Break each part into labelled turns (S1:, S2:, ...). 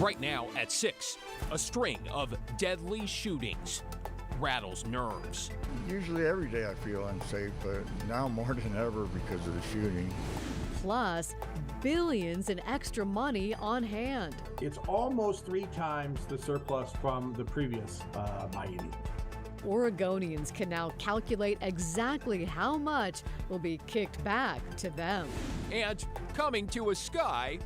S1: Right now at 6, a string of deadly shootings rattles nerves.
S2: Usually every day I feel unsafe, but now more than ever because of the shooting.
S3: Plus, billions in extra money on hand.
S4: It's almost 3 times the surplus from the previous biennium.
S3: Oregonians can now calculate exactly how much will be kicked back to them.
S1: And coming to a sky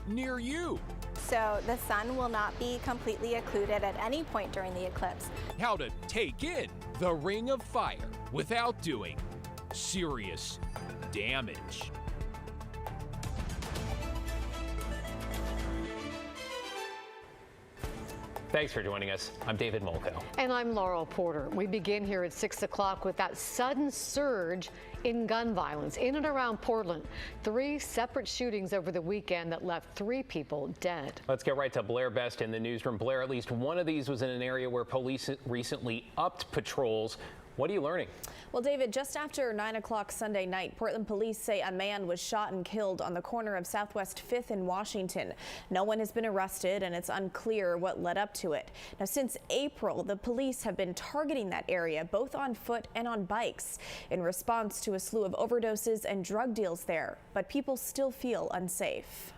S1: near you.
S5: So the sun will not be completely occluded at any point during the eclipse.
S1: How to take in the ring of fire without doing serious damage.
S6: Thanks for joining us. I'm David Molko.
S7: And I'm Laurel Porter. We begin here at 6 o'clock with that sudden surge in gun violence in and around Portland. 3 separate shootings over the weekend that left 3 people dead.
S6: Let's get right to Blair Best in the newsroom. Blair, at least one of these was in an area where police recently upped patrols. What are you learning?
S8: Well, David, just after 9 o'clock Sunday night, Portland police say a man was shot and killed on the corner of Southwest 5th in Washington. No one has been arrested, and it's unclear what led up to it. Now, since April, the police have been targeting that area, both on foot and on bikes, in response to a slew of overdoses and drug deals there. But people still feel unsafe.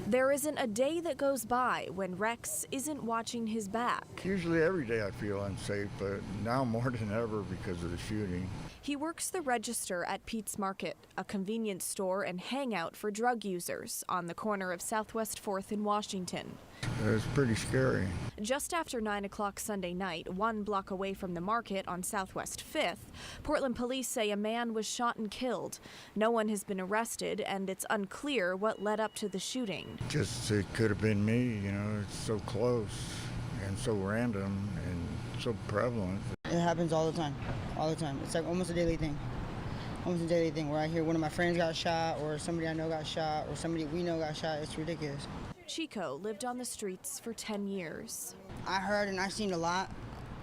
S8: There isn't a day that goes by when Rex isn't watching his back.
S2: Usually every day I feel unsafe, but now more than ever because of the shooting.
S8: He works the register at Pete's Market, a convenience store and hangout for drug users on the corner of Southwest 4th in Washington.
S2: It's pretty scary.
S8: Just after 9 o'clock Sunday night, 1 block away from the market on Southwest 5th, Portland police say a man was shot and killed. No one has been arrested, and it's unclear what led up to the shooting.
S2: Just it could have been me, you know, it's so close and so random and so prevalent.
S9: It happens all the time, all the time. It's like almost a daily thing. Almost a daily thing where I hear one of my friends got shot or somebody I know got shot or somebody we know got shot. It's ridiculous.
S8: Chico lived on the streets for 10 years.
S9: I heard and I seen a lot,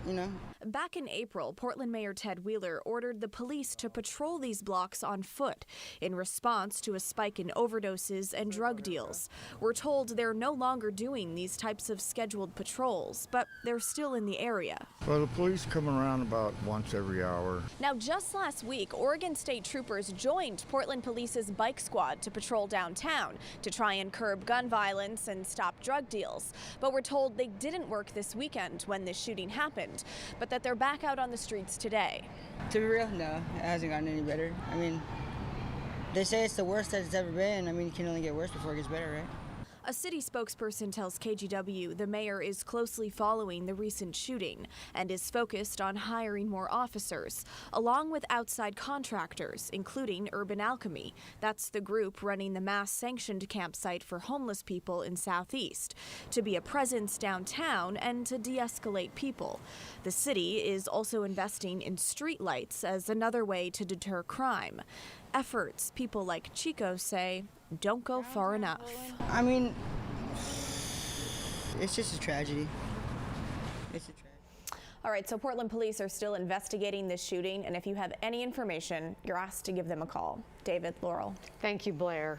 S9: you know.
S8: Back in April, Portland Mayor Ted Wheeler ordered the police to patrol these blocks on foot in response to a spike in overdoses and drug deals. We're told they're no longer doing these types of scheduled patrols, but they're still in the area.
S2: Well, the police come around about once every hour.
S8: Now, just last week, Oregon State troopers joined Portland Police's bike squad to patrol downtown to try and curb gun violence and stop drug deals. But we're told they didn't work this weekend when this shooting happened, but that they're back out on the streets today.
S9: To be real, no, it hasn't gotten any better. I mean, they say it's the worst that it's ever been. I mean, it can only get worse before it gets better, right?
S8: A city spokesperson tells KGW the mayor is closely following the recent shooting and is focused on hiring more officers, along with outside contractors, including Urban Alchemy. That's the group running the mass-sanctioned campsite for homeless people in Southeast, to be a presence downtown and to de-escalate people. The city is also investing in streetlights as another way to deter crime. Efforts people like Chico say don't go far enough.
S9: I mean, it's just a tragedy. It's a tragedy.
S8: All right, so Portland police are still investigating this shooting, and if you have any information, you're asked to give them a call. David, Laurel.
S7: Thank you, Blair.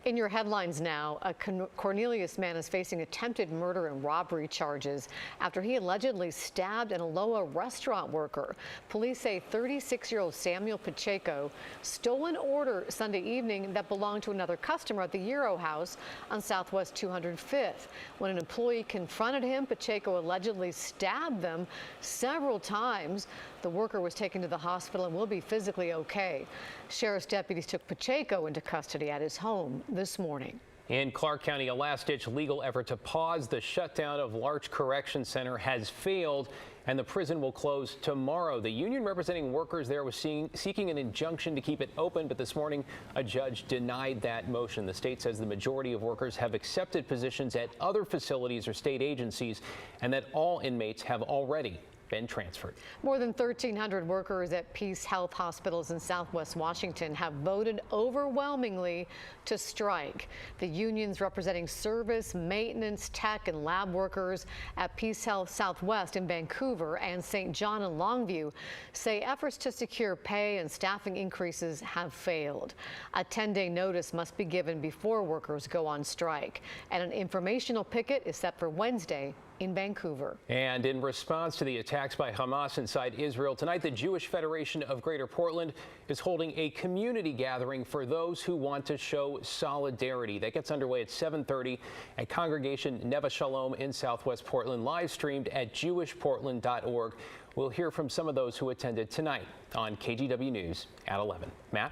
S7: In your headlines now, a Cornelius man is facing attempted murder and robbery charges after he allegedly stabbed an Aloha restaurant worker. Police say 36-year-old Samuel Pacheco stole an order Sunday evening that belonged to another customer at the Euro House on Southwest 205th. When an employee confronted him, Pacheco allegedly stabbed them several times. The worker was taken to the hospital and will be physically okay. Sheriff's deputies took Pacheco into custody at his home this morning.
S6: In Clark County, a last-ditch legal effort to pause the shutdown of Larch Correction Center has failed, and the prison will close tomorrow. The union representing workers there was seeking an injunction to keep it open, but this morning a judge denied that motion. The state says the majority of workers have accepted positions at other facilities or state agencies, and that all inmates have already been transferred.
S7: More than 1,300 workers at Peace Health hospitals in Southwest Washington have voted overwhelmingly to strike. The unions representing service, maintenance, tech, and lab workers at Peace Health Southwest in Vancouver and St. John and Longview say efforts to secure pay and staffing increases have failed. A 10-day notice must be given before workers go on strike, and an informational picket is set for Wednesday in Vancouver.
S6: And in response to the attacks by Hamas inside Israel, tonight the Jewish Federation of Greater Portland is holding a community gathering for those who want to show solidarity. That gets underway at 7:30 at Congregation Neva Shalom in Southwest Portland, live streamed at jewishportland.org. We'll hear from some of those who attended tonight on KGW News at 11. Matt?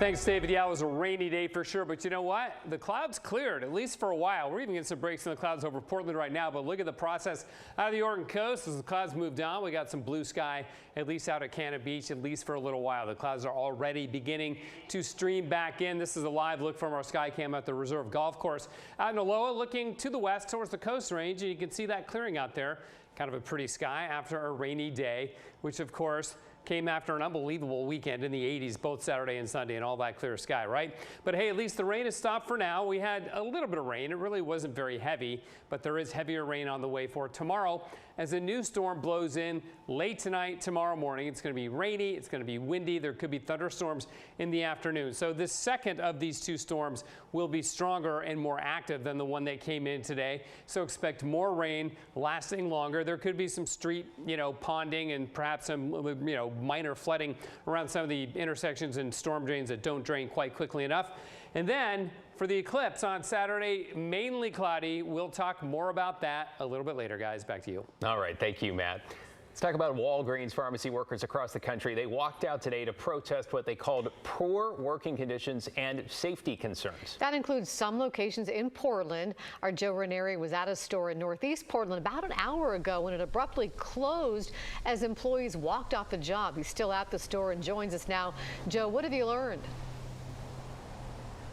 S10: Thanks, David. Yeah, it was a rainy day for sure, but you know what? The clouds cleared, at least for a while. We're even getting some breaks in the clouds over Portland right now, but look at the process out of the Oregon coast as the clouds moved on. We got some blue sky, at least out at Cannon Beach, at least for a little while. The clouds are already beginning to stream back in. This is a live look from our sky cam at the Reserve Golf Course out in Aloha, looking to the west towards the Coast Range, and you can see that clearing out there. Kind of a pretty sky after a rainy day, which of course came after an unbelievable weekend in the 80s, both Saturday and Sunday, and all that clear sky, right? But hey, at least the rain has stopped for now. We had a little bit of rain. It really wasn't very heavy, but there is heavier rain on the way for tomorrow as a new storm blows in late tonight, tomorrow morning. It's going to be rainy. It's going to be windy. There could be thunderstorms in the afternoon. So this second of these two storms will be stronger and more active than the one that came in today. So expect more rain lasting longer. There could be some street, ponding and perhaps some, minor flooding around some of the intersections and storm drains that don't drain quite quickly enough. And then for the eclipse on Saturday, mainly cloudy. We'll talk more about that a little bit later, guys. Back to you.
S6: All right. Thank you, Matt. Let's talk about Walgreens pharmacy workers across the country. They walked out today to protest what they called poor working conditions and safety concerns.
S7: That includes some locations in Portland. Our Joe Ranieri was at a store in Northeast Portland about an hour ago when it abruptly closed as employees walked off the job. He's still at the store and joins us now. Joe, what have you learned?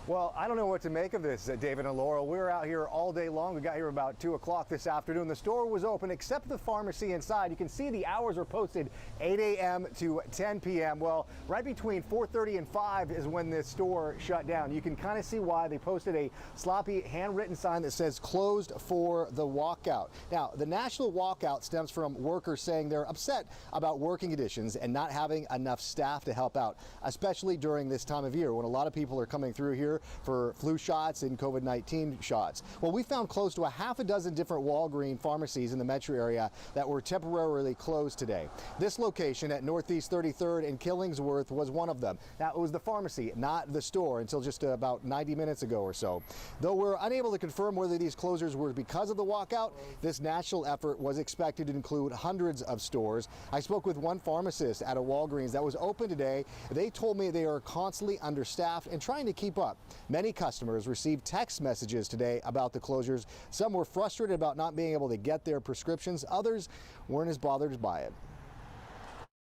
S11: Well, I don't know what to make of this, David and Laurel. We were out here all day long. We got here about 2 o'clock this afternoon. The store was open except the pharmacy inside. You can see the hours are posted 8 a.m. to 10 p.m. Well, right between 4:30 and 5 is when this store shut down. You can kind of see why. They posted a sloppy handwritten sign that says closed for the walkout. Now, the national walkout stems from workers saying they're upset about working conditions and not having enough staff to help out, especially during this time of year when a lot of people are coming through here for flu shots and COVID-19 shots. Well, we found close to a half a dozen different Walgreens pharmacies in the metro area that were temporarily closed today. This location at Northeast 33rd and Killingsworth was one of them. Now, it was the pharmacy, not the store, until just about 90 minutes ago or so. Though we're unable to confirm whether these closures were because of the walkout, this national effort was expected to include hundreds of stores. I spoke with one pharmacist at a Walgreens that was open today. They told me they are constantly understaffed and trying to keep up. Many customers received text messages today about the closures. Some were frustrated about not being able to get their prescriptions. Others weren't as bothered by it.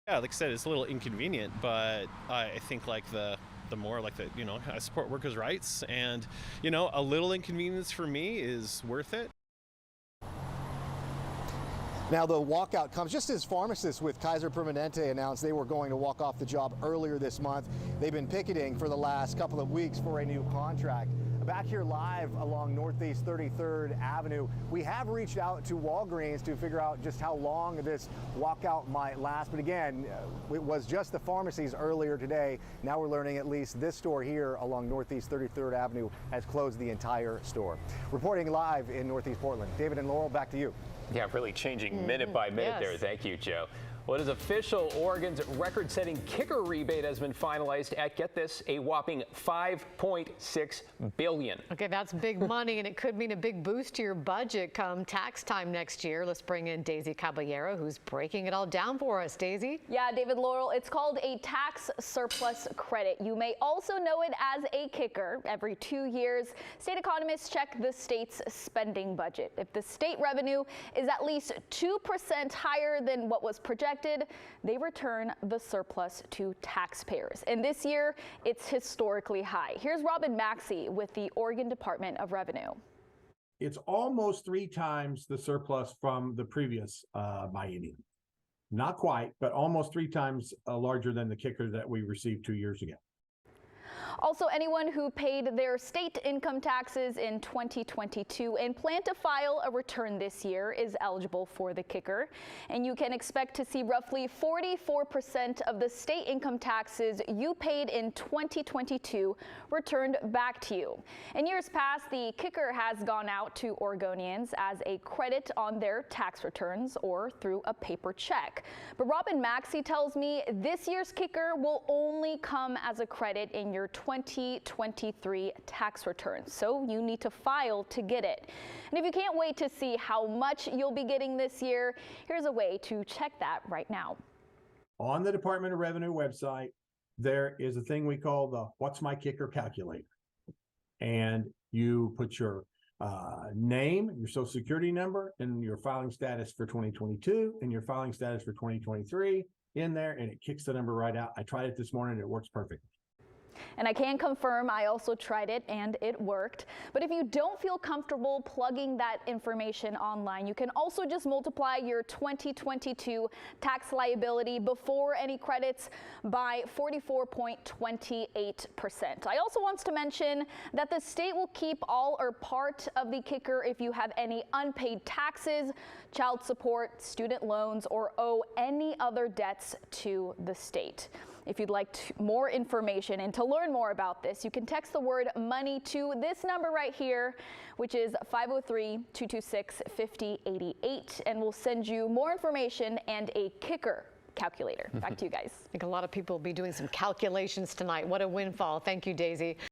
S12: Yeah, like I said, it's a little inconvenient, but I think the more I support workers' rights, and a little inconvenience for me is worth it.
S11: Now, the walkout comes just as pharmacists with Kaiser Permanente announced they were going to walk off the job earlier this month. They've been picketing for the last couple of weeks for a new contract. Back here live along Northeast 33rd Avenue, we have reached out to Walgreens to figure out just how long this walkout might last. But again, it was just the pharmacies earlier today. Now we're learning at least this store here along Northeast 33rd Avenue has closed the entire store. Reporting live in Northeast Portland, David and Laurel, back to you.
S6: Yeah, really changing minute by minute there. Thank you, Joe. Well, it is official. Oregon's record-setting kicker rebate has been finalized at, get this, a whopping $5.6 billion.
S7: Okay, that's big money, and it could mean a big boost to your budget come tax time next year. Let's bring in Daisy Caballero, who's breaking it all down for us. Daisy?
S13: Yeah, David, Laurel, it's called a tax surplus credit. You may also know it as a kicker. Every 2 years, state economists check the state's spending budget. If the state revenue is at least 2% higher than what was projected, they return the surplus to taxpayers. And this year, it's historically high. Here's Robin Maxey with the Oregon Department of Revenue.
S4: It's almost 3 times the surplus from the previous biennium. Not quite, but almost 3 times larger than the kicker that we received 2 years ago.
S13: Also, anyone who paid their state income taxes in 2022 and plan to file a return this year is eligible for the kicker. And you can expect to see roughly 44% of the state income taxes you paid in 2022 returned back to you. In years past, the kicker has gone out to Oregonians as a credit on their tax returns or through a paper check. But Robin Maxey tells me this year's kicker will only come as a credit in your 2023 tax return, so you need to file to get it. And if you can't wait to see how much you'll be getting this year, here's a way to check that right now.
S4: On the Department of Revenue website, there is a thing we call the What's My Kicker calculator. And you put your name, your social security number, and your filing status for 2022 and your filing status for 2023 in there, and it kicks the number right out. I tried it this morning. It works perfect.
S13: And I can confirm I also tried it and it worked. But if you don't feel comfortable plugging that information online, you can also just multiply your 2022 tax liability before any credits by 44.28%. I also want to mention that the state will keep all or part of the kicker if you have any unpaid taxes, child support, student loans, or owe any other debts to the state. If you'd like more information and to learn more about this, you can text the word money to this number right here, which is 503-226-5088, and we'll send you more information and a kicker calculator. Back to you guys.
S7: I think a lot of people will be doing some calculations tonight. What a windfall. Thank you, Daisy.